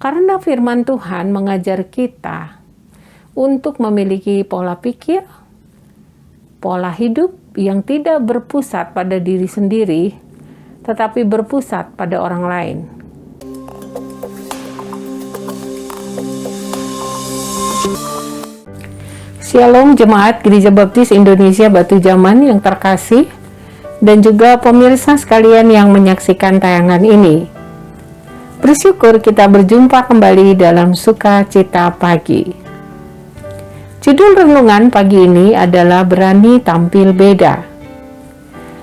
Karena firman Tuhan mengajar kita untuk memiliki pola pikir, pola hidup yang tidak berpusat pada diri sendiri, tetapi berpusat pada orang lain. Shalom Jemaat Gereja Baptis Indonesia Batu Jaman yang terkasih, dan juga pemirsa sekalian yang menyaksikan tayangan ini. Bersyukur kita berjumpa kembali dalam Sukacita Pagi. Judul renungan pagi ini adalah Berani Tampil Beda.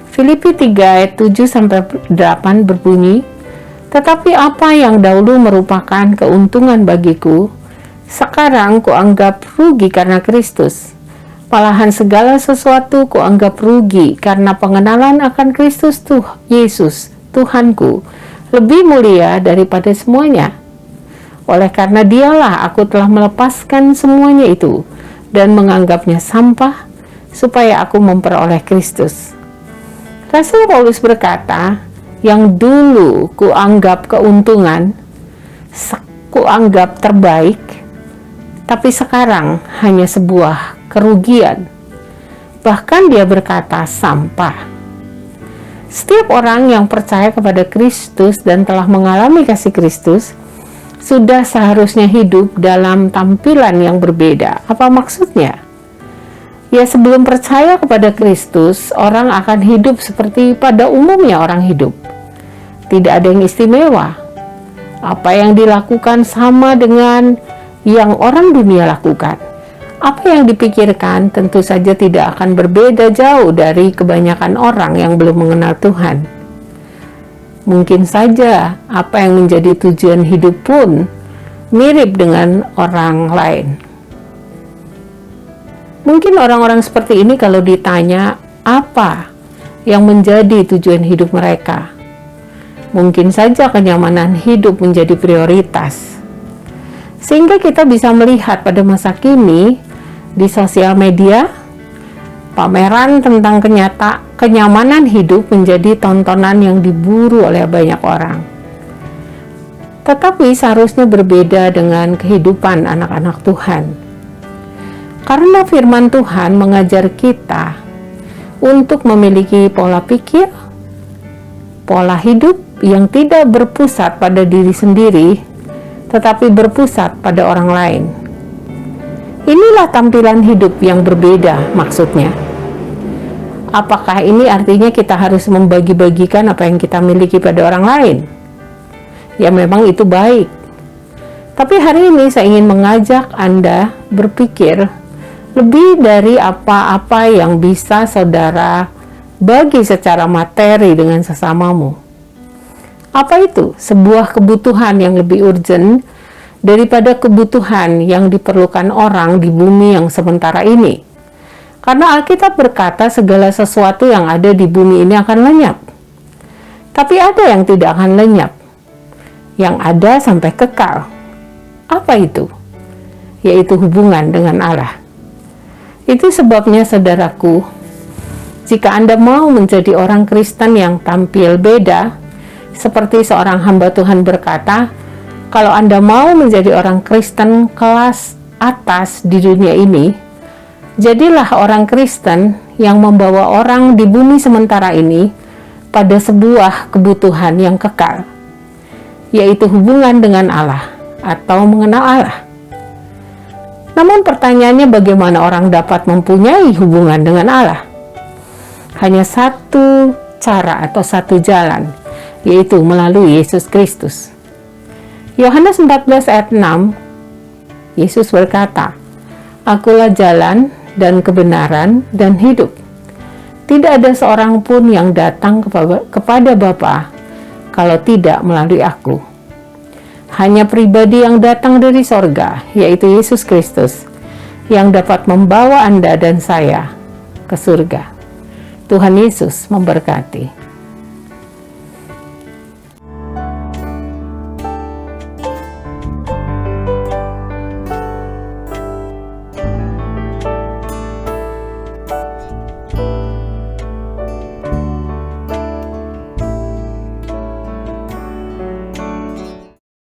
Filipi 3 ayat 7-8 berbunyi, "Tetapi apa yang dahulu merupakan keuntungan bagiku, sekarang kuanggap rugi karena Kristus. Malahan segala sesuatu kuanggap rugi karena pengenalan akan Kristus Yesus, Tuhanku, lebih mulia daripada semuanya. Oleh karena dialah aku telah melepaskan semuanya itu dan menganggapnya sampah supaya aku memperoleh Kristus." Rasul Paulus berkata, yang dulu kuanggap keuntungan, kuanggap terbaik, tapi sekarang hanya sebuah kerugian. Bahkan dia berkata sampah. Setiap orang yang percaya kepada Kristus dan telah mengalami kasih Kristus sudah seharusnya hidup dalam tampilan yang berbeda. Apa maksudnya? Ya, sebelum percaya kepada Kristus, orang akan hidup seperti pada umumnya orang hidup. Tidak ada yang istimewa. Apa yang dilakukan sama dengan yang orang dunia lakukan. Apa yang dipikirkan tentu saja tidak akan berbeda jauh dari kebanyakan orang yang belum mengenal Tuhan. Mungkin saja apa yang menjadi tujuan hidup pun mirip dengan orang lain. Mungkin orang-orang seperti ini kalau ditanya apa yang menjadi tujuan hidup mereka, mungkin saja kenyamanan hidup menjadi prioritas. Sehingga kita bisa melihat pada masa kini di sosial media, pameran tentang kenyamanan hidup menjadi tontonan yang diburu oleh banyak orang. Tetapi seharusnya berbeda dengan kehidupan anak-anak Tuhan. Karena firman Tuhan mengajar kita untuk memiliki pola pikir, pola hidup yang tidak berpusat pada diri sendiri, tetapi berpusat pada orang lain. Inilah tampilan hidup yang berbeda maksudnya. Apakah ini artinya kita harus membagi-bagikan apa yang kita miliki pada orang lain? Ya, memang itu baik. Tapi hari ini saya ingin mengajak Anda berpikir lebih dari apa-apa yang bisa saudara bagi secara materi dengan sesamamu. Apa itu? Sebuah kebutuhan yang lebih urgent daripada kebutuhan yang diperlukan orang di bumi yang sementara ini. Karena Alkitab berkata segala sesuatu yang ada di bumi ini akan lenyap. Tapi ada yang tidak akan lenyap, yang ada sampai kekal. Apa itu? Yaitu hubungan dengan Allah. Itu sebabnya saudaraku, jika Anda mau menjadi orang Kristen yang tampil beda, seperti seorang hamba Tuhan berkata, kalau Anda mau menjadi orang Kristen kelas atas di dunia ini, jadilah orang Kristen yang membawa orang di bumi sementara ini pada sebuah kebutuhan yang kekal, yaitu hubungan dengan Allah atau mengenal Allah. Namun pertanyaannya, bagaimana orang dapat mempunyai hubungan dengan Allah? Hanya satu cara atau satu jalan, yaitu melalui Yesus Kristus. Yohanes 14 ayat 6, Yesus berkata, "Akulah jalan dan kebenaran dan hidup. Tidak ada seorang pun yang datang kepada Bapa kalau tidak melalui aku. Hanya pribadi yang datang dari sorga, yaitu Yesus Kristus, yang dapat membawa Anda dan saya ke surga." Tuhan Yesus memberkati.